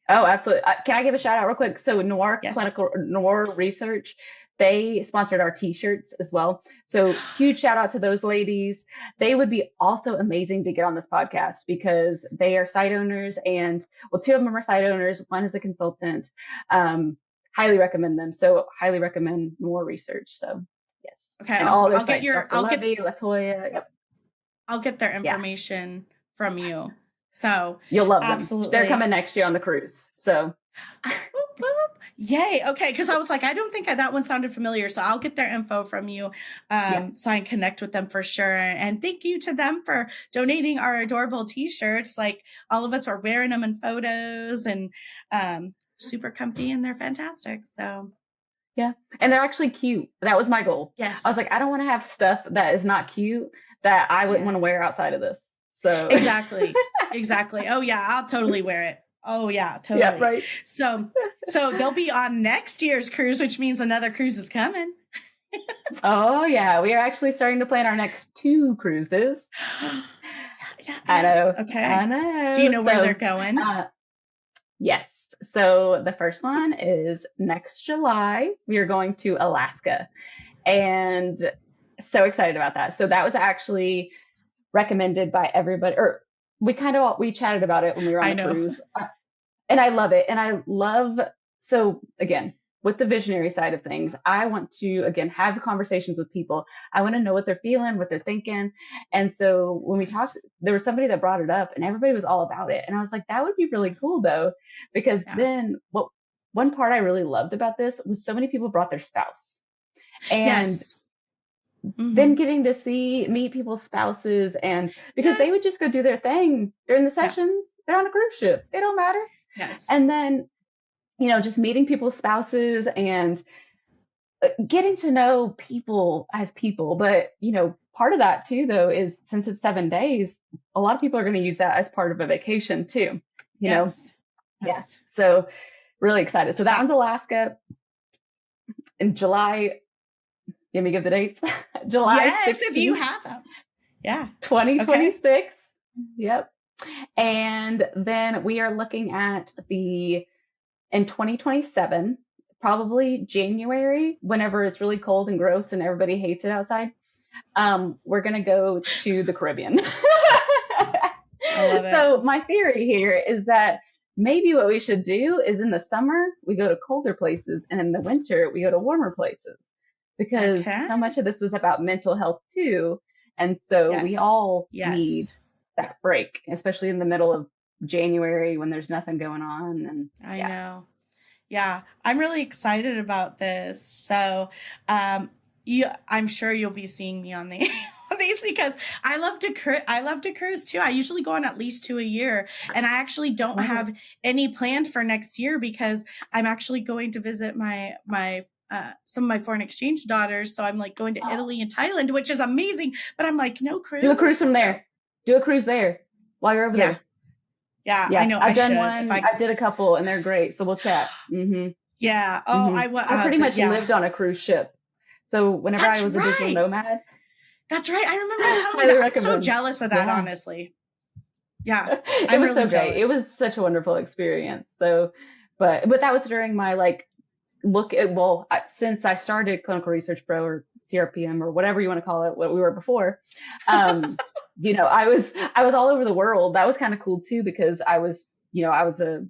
Oh, absolutely. Can I give a shout out real quick? So Yes. Noir Research, they sponsored our t-shirts as well. So huge shout out to those ladies. They would be also amazing to get on this podcast because they are site owners, and well, two of them are site owners. One is a consultant. Highly recommend them. So highly recommend Noir Research. So yes. Okay. And Awesome. all their I'll get sites, Dr. Levy, Latoya. Yep. I'll get their Yeah. information from you. So you'll love them. absolutely. They're coming next year on the cruise. So boop, boop. Yay. Okay. Cause I was like, I don't think that one sounded familiar. So I'll get their info from you. So I can connect with them for sure. And thank you to them for donating our adorable t-shirts. Like, all of us are wearing them in photos, and super comfy, and they're fantastic. So yeah. And they're actually cute. That was my goal. yes. I was like, I don't want to have stuff that is not cute that I wouldn't want to wear outside of this. So exactly. Oh yeah. I'll totally wear it. Oh yeah, totally. Yeah, right. So they'll be on next year's cruise, which means another cruise is coming. Oh yeah. We are actually starting to plan our next 2 cruises. Yeah. I know. Okay. I know. Do you know where they're going? Yes. So the first one is next July. We are going to Alaska, and so excited about that. So that was actually recommended by everybody, or we chatted about it when we were on the cruise, and I love it. And I love, so again, with the visionary side of things, I want to, again, have conversations with people. I want to know what they're feeling, what they're thinking. And so when we talked, there was somebody that brought it up, and everybody was all about it. And I was like, that would be really cool though, because then one part I really loved about this was so many people brought their spouse. And then getting to meet people's spouses, and because they would just go do their thing during the sessions. They're on a cruise ship. It don't matter. Yes. And then, just meeting people's spouses and getting to know people as people. But, part of that too, though, is since it's 7 days, a lot of people are going to use that as part of a vacation too, know? Yeah. So really excited. So that one's Alaska in July. Let me give the dates. July 16th, if you have them. Yeah. 2026. Okay. Yep. And then we are looking at in 2027, probably January, whenever it's really cold and gross and everybody hates it outside. We're going to go to the Caribbean. I love it. So my theory here is that maybe what we should do is in the summer, we go to colder places, and in the winter, we go to warmer places. Because so much of this was about mental health too. And so we all need that break, especially in the middle of January when there's nothing going on. And I know. Yeah. I'm really excited about this. So I'm sure you'll be seeing me on these because I love to cruise too. I usually go on at least 2 a year, and I actually don't have any planned for next year because I'm actually going to visit my some of my foreign exchange daughters. So I'm like going to Italy and Thailand, which is amazing, but I'm like, no cruise. Do a cruise from there. Do a cruise there while you're over there. Yeah. I know. I've done one. I did a couple, and they're great. So we'll chat. Mm-hmm. Yeah. Oh, mm-hmm. I pretty much lived on a cruise ship. So whenever I was a digital nomad. That's right. I remember you telling me that. I'm so jealous of that, honestly. Yeah. It was so great. It was such a wonderful experience. So, but that was during my since I started Clinical Research Pro or CRPM or whatever you want to call it, what we were before, I was all over the world. That was kind of cool too, because I was a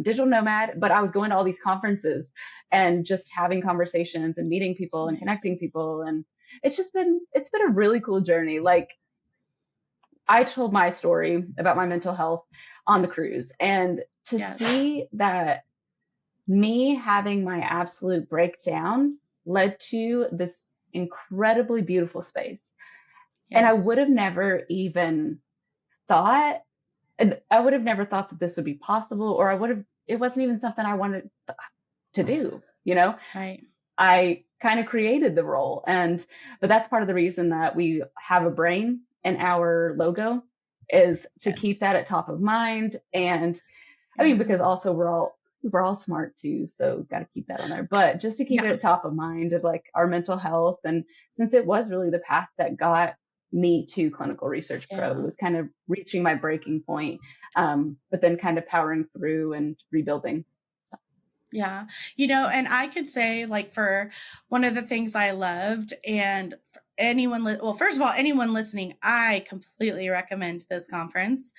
digital nomad, but I was going to all these conferences and just having conversations and meeting It's people and connecting amazing. people. And it's been a really cool journey. Like, I told my story about my mental health on the Yes. cruise, and to Yes. see that me having my absolute breakdown led to this incredibly beautiful space. And I would Yes. have never even thought, and I would have never thought that this would be possible, or it wasn't even something I wanted to do, you know? Right. I kind of created the role. But that's part of the reason that we have a brain in our logo, is to keep Yes. that at top of mind. And I mean, Yeah. because also we're all smart too, so got to keep that on there. But just to keep it Yeah. at top of mind of like our mental health, and since it was really the path that got me to Clinical Research Pro, it Yeah. was kind of reaching my breaking point, but then kind of powering through and rebuilding. Yeah. And I could say, like, for one of the things I loved, and for anyone, well, first of all, anyone listening, I completely recommend this conference.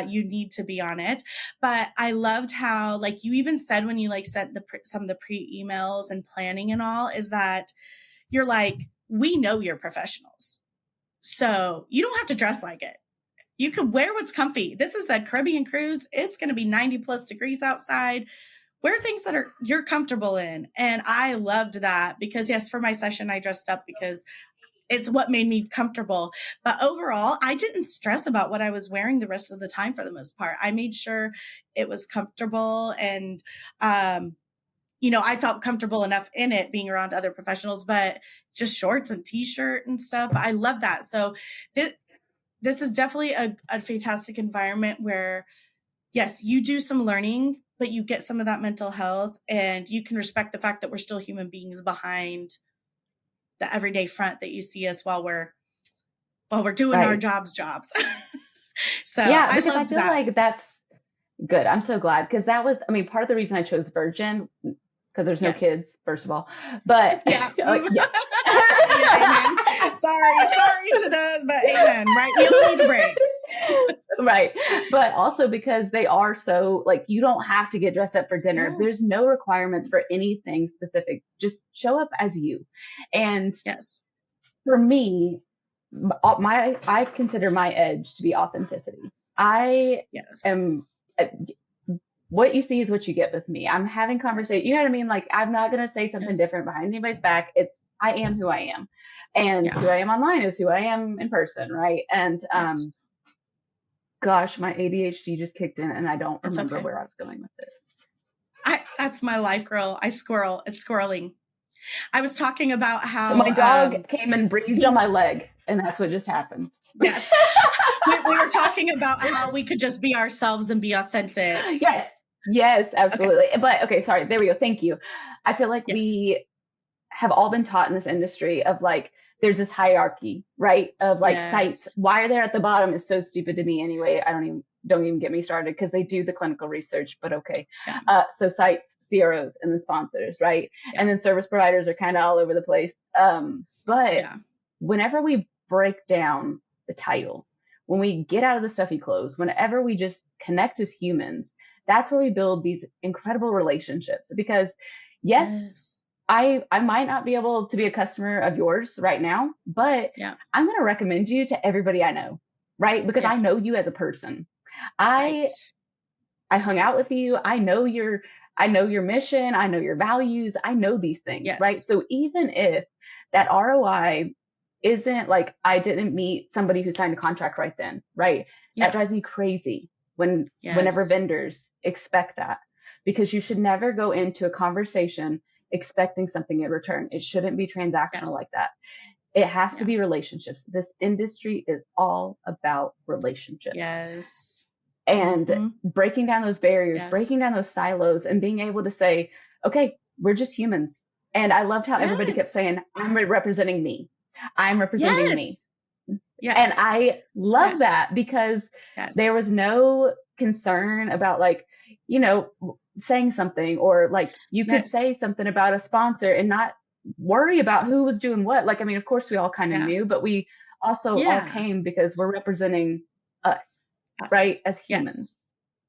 You need to be on it. But I loved how, like, you even said when you like sent some of the pre emails and planning and all, is that you're like, we know you're professionals. So you don't have to dress like it. You can wear what's comfy. This is a Caribbean cruise. It's going to be 90 plus degrees outside. Wear things that you're comfortable in. And I loved that, because yes, for my session, I dressed up because it's what made me comfortable. But overall, I didn't stress about what I was wearing the rest of the time for the most part. I made sure it was comfortable, and, I felt comfortable enough in it being around other professionals, but just shorts and t-shirt and stuff. I love that. So this is definitely a fantastic environment where, yes, you do some learning, but you get some of that mental health, and you can respect the fact that we're still human beings behind the everyday front that you see us while we're doing our Right. jobs. So Yeah, I because I loved feel that. like that's good. I'm so glad, because that was, I mean, part of the reason I chose Virgin, because there's no Yes. kids, first of all. But Yeah. yes. Yeah. Amen. Sorry to those, but amen. Right. We all need a break. Right. But also because they are so, like, you don't have to get dressed up for dinner. No. There's no requirements for anything specific. Just show up as you. And Yes. for me, I consider my edge to be authenticity. I Yes. am what you see is what you get with me. I'm having Yes. conversation. You know what I mean? Like, I'm not going to say something Yes. different behind anybody's back. I am who I am, and Yeah. who I am online is who I am in person. Right. And, Yes. gosh, my ADHD just kicked in, and I don't It's remember okay. where I was going with this. That's my life, girl. I squirrel. It's squirreling. I was talking about So my how, dog came and breathed on my leg, and that's what just happened. yes, we were talking about how we could just be ourselves and be authentic. Yes. Yes, Okay. absolutely. But okay, sorry. There we go. Thank you. I feel like Yes. we have all been taught in this industry of like, there's this hierarchy, right? Of like sites. Yes. Why they're at the bottom is so stupid to me anyway. Don't even get me started, because they do the clinical research, but okay. Yeah. So sites, CROs, and then sponsors, right? Yeah. And then service providers are kind of all over the place. But Yeah. whenever we break down the title, when we get out of the stuffy clothes, whenever we just connect as humans, that's where we build these incredible relationships. Because yes, Yes. I might not be able to be a customer of yours right now, but Yeah. I'm going to recommend you to everybody I know, right? Because Yeah. I know you as a person. Right. I hung out with you. I know your mission. I know your values. I know these things, Yes. right? So even if that ROI isn't like, I didn't meet somebody who signed a contract right then, right? That Yeah. drives me crazy whenever Yes. vendors expect that, because you should never go into a conversation expecting something in return. It shouldn't be transactional Yes. like that. It has to Yeah. be relationships. This industry is all about relationships, Yes. and Mm-hmm. breaking down those barriers, Yes. breaking down those silos, and being able to say, okay, we're just humans. And I loved how everybody kept Yes. saying, I'm representing me. I'm representing me. Yes. And Yes. I love Yes. that, because there Yes. was no concern about, like, saying something, or like you could Yes. say something about a sponsor and not worry about who was doing what. Like, I mean, of course we all kind of Yeah. knew, but we also all Yeah. came because we're representing us, right? Us. As Yes. humans.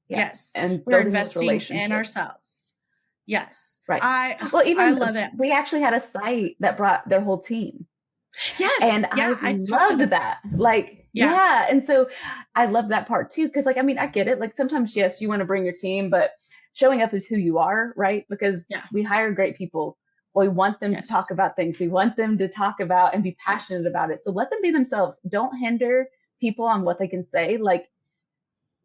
Yeah. Yes. And We're building those investing in relationships. ourselves. Yes. Right. I Well, I even love it. we actually had a site that brought their whole team. Yes. And Yeah. I I talked to loved them. that. Like, Yeah. yeah. And so I love that part too. Cause like, I mean, I get it. Like sometimes, yes, you want to bring your team, but showing up is who you are, right? Because Yeah. we hire great people. We want them to Yes. talk about things. We want them to talk about and be Yes. passionate about it. So let them be themselves. Don't hinder people on what they can say. Like,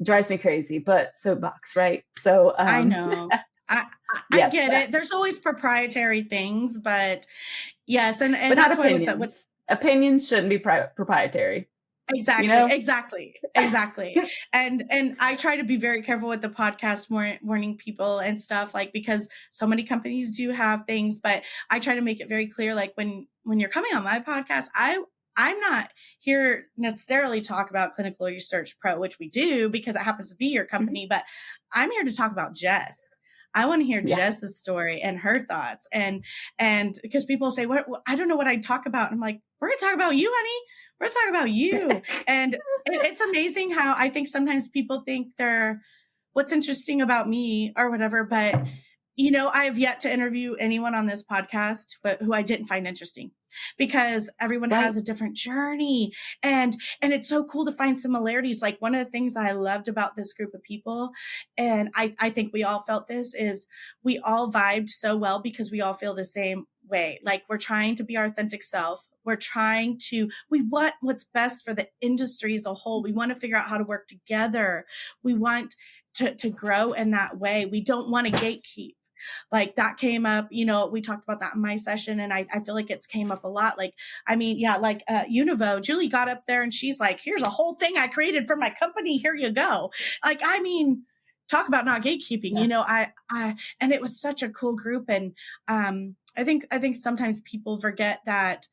drives me crazy, but soapbox, right? So, I know. I yes, get it. There's always proprietary things, but yes, but and not that's why with opinions. Opinions shouldn't be proprietary, you exactly, know? exactly. And I try to be very careful with the podcast warning people and stuff, like, because so many companies do have things, but I try to make it very clear, like when you're coming on my podcast, I'm not here necessarily talk about Clinical Research Pro, which we do because it happens to be your company, but I'm here to talk about Jess. I want to hear Yeah. Jess's story and her thoughts. And because people say, what I don't know what I'd talk about. And I'm like, we're going to talk about you, honey. We're going to talk about you. And it's amazing how I think sometimes people think they're what's interesting about me or whatever, but I have yet to interview anyone on this podcast, but who I didn't find interesting, because everyone has Right. a different journey, and it's so cool to find similarities. Like, one of the things that I loved about this group of people, and I think we all felt this, is we all vibed so well because we all feel the same way. Like, we're trying to be our authentic self. We want what's best for the industry as a whole. We want to figure out how to work together. We want to grow in that way. We don't want to gatekeep. Like, that came up, we talked about that in my session, and I feel like it's came up a lot. Like, I mean, yeah, like Univo, Julie got up there and she's like, here's a whole thing I created for my company. Here you go. Like, I mean, talk about not gatekeeping, Yeah. and it was such a cool group. And I think sometimes people forget that,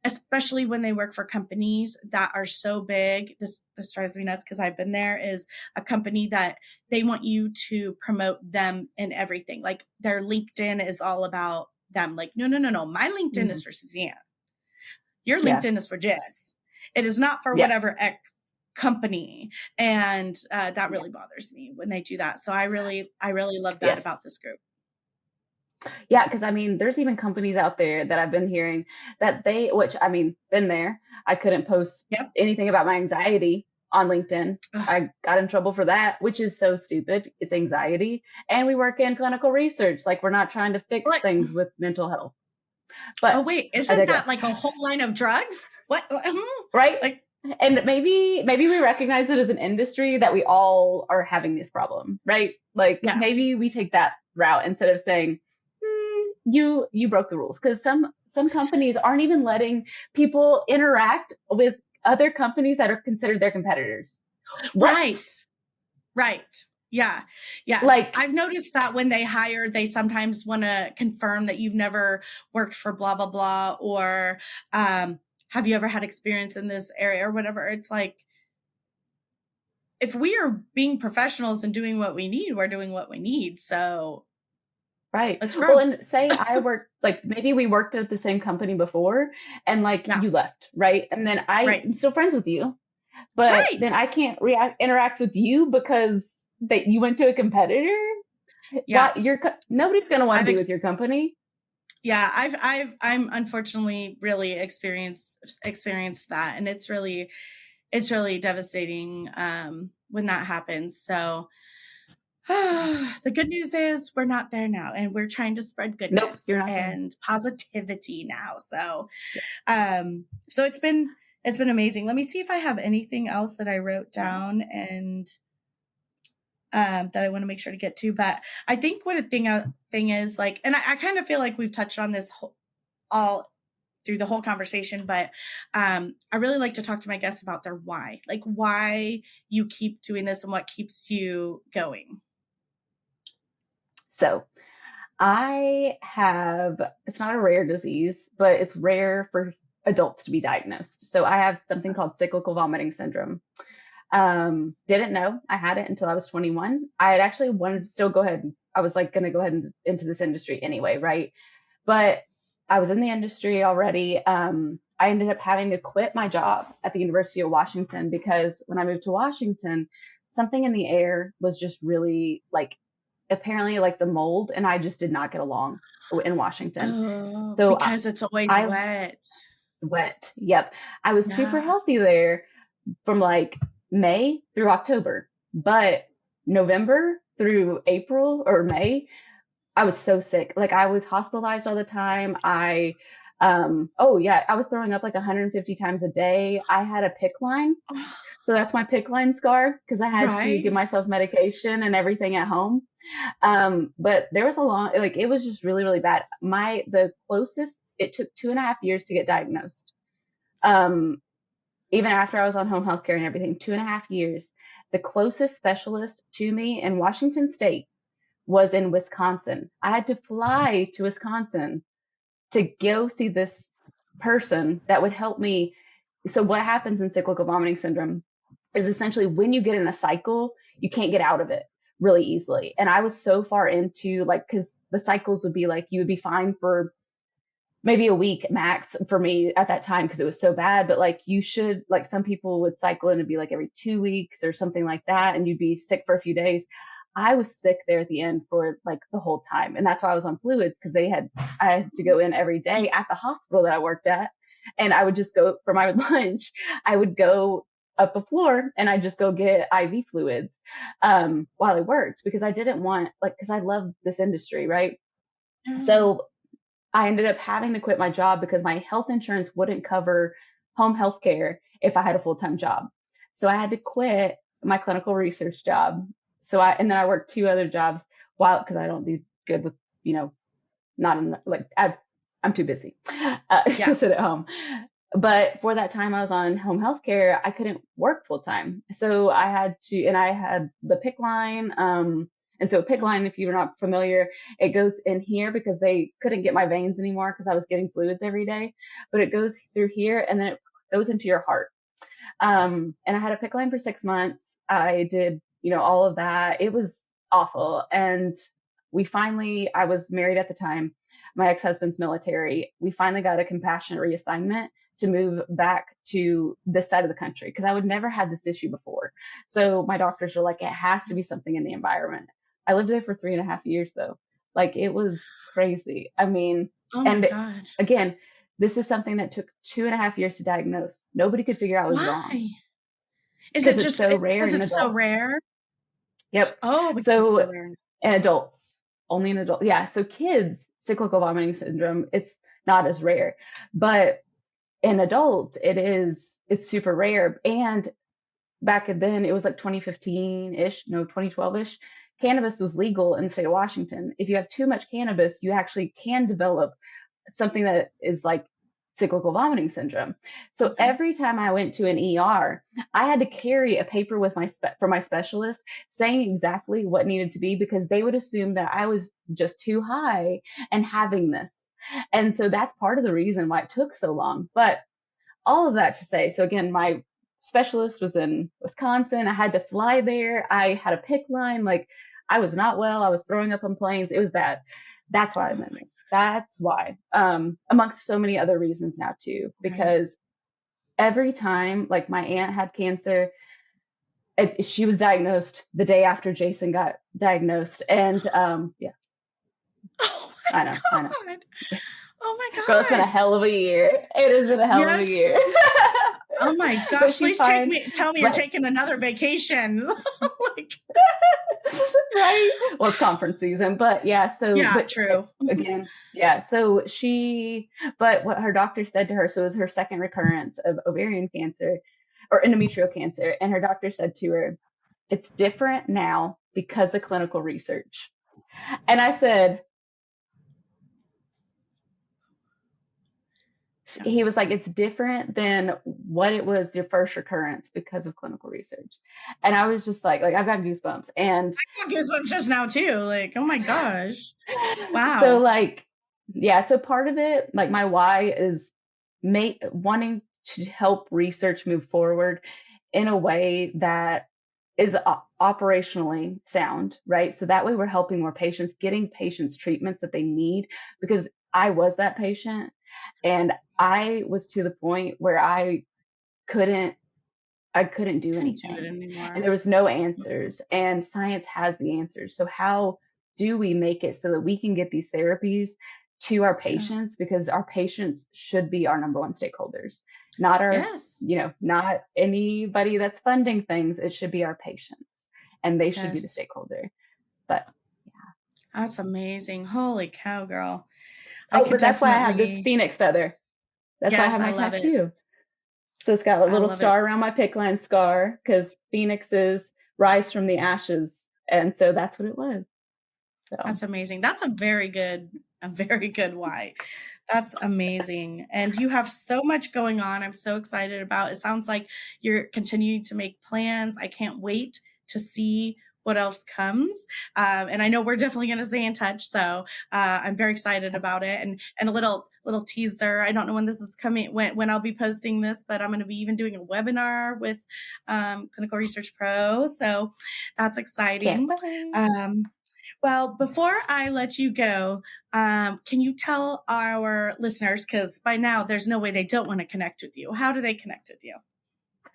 especially when they work for companies that are so big. This drives me nuts because I've been there. Is a company that they want you to promote them in everything. Like, their LinkedIn is all about them. Like, no. My LinkedIn Mm-hmm. is for Suzanne. Your Yeah. LinkedIn is for Jess. It is not for Yeah. whatever X company. And that Yeah. really bothers me when they do that. So I really love that Yes. about this group. Yeah, because I mean, there's even companies out there that I've been hearing that which I mean, been there. I couldn't post Yep. anything about my anxiety on LinkedIn. Ugh. I got in trouble for that, which is so stupid. It's anxiety. And we work in clinical research. Like, we're not trying to fix What? things with mental health. But Oh, wait, I isn't that digress. like a whole line of drugs? What? Right? Like, And maybe we recognize it as an industry that we all are having this problem, right? Like, yeah. maybe we take that route instead of saying, you broke the rules, because some companies aren't even letting people interact with other companies that are considered their competitors. What? Right. Yeah. Yes. Like, I've noticed that when they hire, they sometimes want to confirm that you've never worked for blah, blah, blah, or have you ever had experience in this area or whatever. It's like, if we are being professionals and doing what we need, we're doing what we need. So right. let's Well, grow. and say I worked, like, maybe we worked at the same company before and like Yeah. you left, right? And then Right. I'm still friends with you, but then Right. I can't interact with you because that you went to a competitor. Yeah. Why nobody's going to want to I've be with your company. Yeah, I'm unfortunately really experienced that, and it's really devastating when that happens. So the good news is we're not there now, and we're trying to spread Nope, goodness you're not there. and positivity now. So Yeah. so it's been amazing. Let me see if I have anything else that I wrote down and that I want to make sure to get to. But I think what a thing is, like, and I kind of feel like we've touched on this all through the whole conversation, but I really like to talk to my guests about their why, like why you keep doing this and what keeps you going. So it's not a rare disease, but it's rare for adults to be diagnosed. So I have something called cyclical vomiting syndrome. Didn't know I had it until I was 21. I had actually wanted to still go ahead. I was like going to go ahead into this industry anyway, right? But I was in the industry already. I ended up having to quit my job at the University of Washington because when I moved to Washington, something in the air was just really like apparently like the mold, and I just did not get along in Washington. Oh, So because it's always I wet. wet. Yep. I was super Yeah. healthy there from like May through October, but November through April or May, I was so sick. Like I was hospitalized all the time. Oh yeah, I was throwing up like 150 times a day. I had a PICC line. So that's my PICC line scar because I had to Right. give myself medication and everything at home. But there was a long, like, it was just really, really bad. The closest, it took 2.5 years to get diagnosed. Um, Even after I was on home health care and everything, 2.5 years. The closest specialist to me in Washington State was in Wisconsin. I had to fly to Wisconsin to go see this person that would help me. So what happens in cyclical vomiting syndrome is essentially when you get in a cycle, you can't get out of it really easily. And I was so far into like, cause the cycles would be like, you would be fine for maybe a week max for me at that time because it was so bad. But like you should, like some people would cycle in and be like every 2 weeks or something like that. And you'd be sick for a few days. I was sick there at the end for like the whole time. And that's why I was on fluids because I had to go in every day at the hospital that I worked at. And I would just go for my lunch. I would go up a floor and I'd just go get IV fluids while I worked because I didn't want like, cause I love this industry. Right. Yeah. So I ended up having to quit my job because my health insurance wouldn't cover home health care if I had a full-time job. So I had to quit my clinical research job. And then I worked two other jobs because I don't do good with, not enough, like I'm too busy to Yeah. sit at home. But for that time I was on home health care, I couldn't work full time. So and I had the PICC line. And so PICC line, if you're not familiar, it goes in here because they couldn't get my veins anymore because I was getting fluids every day. But it goes through here and then it goes into your heart. And I had a PICC line for 6 months. I did, all of that. It was awful. And I was married at the time. My ex-husband's military. We finally got a compassionate reassignment to move back to this side of the country because I would never had this issue before. So my doctors were like, it has to be something in the environment. I lived there for 3.5 years though. Like it was crazy. I mean, Oh my and God. again, this is something that took 2.5 years to diagnose. Nobody could figure out what was wrong Why? Is it because it's just so rare because in it's so adults. rare? Yep. Oh, because it's So so rare. in adults, only in adults. Yeah. So kids, cyclical vomiting syndrome, it's not as rare, but in adults, it's super rare. And back then it was like 2015 ish, no, 2012 ish. Cannabis was legal in the state of Washington. If you have too much cannabis, you actually can develop something that is like cyclical vomiting syndrome. So Okay. every time I went to an ER, I had to carry a paper with for my specialist saying exactly what needed to be because they would assume that I was just too high and having this. And so that's part of the reason why it took so long. But all of that to say, so again, my specialist was in Wisconsin. I had to fly there. I had a PICC line. Like I was not well. I was throwing up on planes. It was bad. That's why I'm Oh in my this. That's why. Amongst so many other reasons now too, God. because every time like my aunt had cancer, she was diagnosed the day after Jason got diagnosed. And yeah, Oh I know, I know. my God. Oh Girl, it's been my a God. hell of a year. It has been a hell of a Yes. year. Oh my But gosh. she's Please fine. tell me you're But taking another vacation. Like, right. Well, it's conference season, but yeah. yeah, true. Again, yeah. But what her doctor said to her, so it was her second recurrence of ovarian cancer or endometrial cancer. And her doctor said to her, it's different now because of clinical research. And I said, Yeah. he was like, it's different than what it was your first recurrence because of clinical research. And I was just like I've got goosebumps. And I got goosebumps just now too. Like, oh my gosh. so Wow. like, yeah, so part of it, like my why is wanting to help research move forward in a way that is operationally sound, right? So that way we're helping more patients, getting patients treatments that they need because I was that patient And I was to the point where I couldn't do Couldn't do it anything. And anymore. there was no answers, and science has the answers. So how do we make it so that we can get these therapies to our Yeah. patients? Because our patients should be our number one stakeholders, not our, Yes. not anybody that's funding things. It should be our patients, and they should be the Yes. stakeholder. But That's amazing. Holy cow, girl. but that's why I have this phoenix feather. That's why I Yes, have my I love it. tattoo. So it's got a I little love star it. around my PICC line scar, because phoenixes rise from the ashes. And so that's what it was. So That's amazing. That's a very good why. That's amazing. And you have so much going on. I'm so excited about. It sounds like you're continuing to make plans. I can't wait to see what else comes. And I know we're definitely going to stay in touch. So I'm very excited about it. And a little teaser. I don't know when this is coming, when I'll be posting this, but I'm going to be even doing a webinar with Clinical Research Pro. So that's exciting. Well, before I let you go, can you tell our listeners, because by now there's no way they don't want to connect with you. How do they connect with you?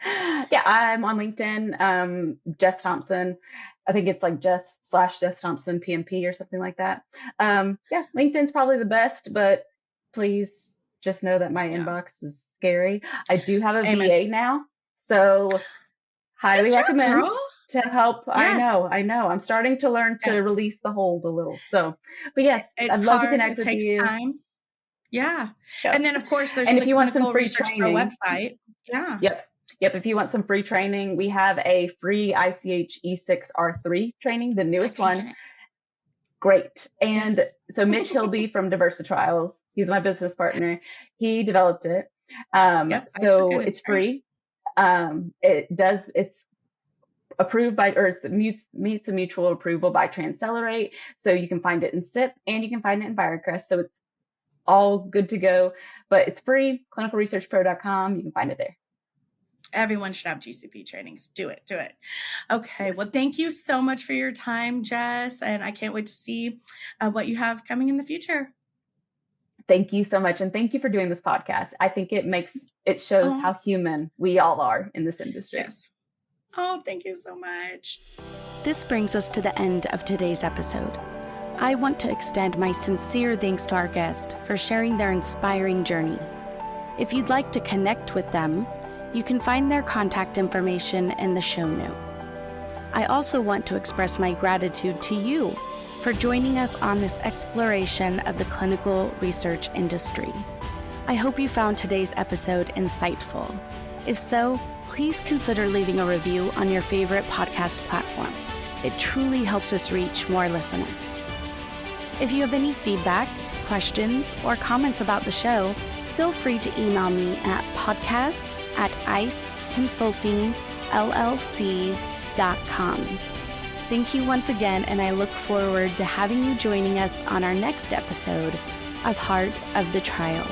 Yeah, I'm on LinkedIn, Jess Thompson. I think it's like Jess Thompson PMP or something like that. Yeah, LinkedIn's probably the best, but please just know that my inbox is scary. I do have a VA now, so highly recommend girl. to help. Yes. I know. I'm starting to learn to release the hold a little. So, but yes, I'd love to connect with you. It takes time. Yeah. Yep. And then of course there's and the if you want some free Research training, Pro website. Yeah. Yep. If you want some free training, we have a free ICH E6R3 training, the newest one. Great. And so Mitch Hilby from Diversa Trials, he's my business partner. He developed it. So it's free. It's approved by, or it meets a mutual approval by Transcelerate. So you can find it in SIP and you can find it in Firecrest. So it's all good to go, but it's free. clinicalresearchpro.com. You can find it there. Everyone should have GCP trainings. Do it. Okay. Yes. Well, thank you so much for your time, Jess. And I can't wait to see what you have coming in the future. Thank you so much. And thank you for doing this podcast. I think it shows how human we all are in this industry. Yes. Oh, thank you so much. This brings us to the end of today's episode. I want to extend my sincere thanks to our guest for sharing their inspiring journey. If you'd like to connect with them, you can find their contact information in the show notes. I also want to express my gratitude to you for joining us on this exploration of the clinical research industry. I hope you found today's episode insightful. If so, please consider leaving a review on your favorite podcast platform. It truly helps us reach more listeners. If you have any feedback, questions, or comments about the show, feel free to email me at podcast@iceconsultingllc.com. Thank you once again, and I look forward to having you joining us on our next episode of Heart of the Trial.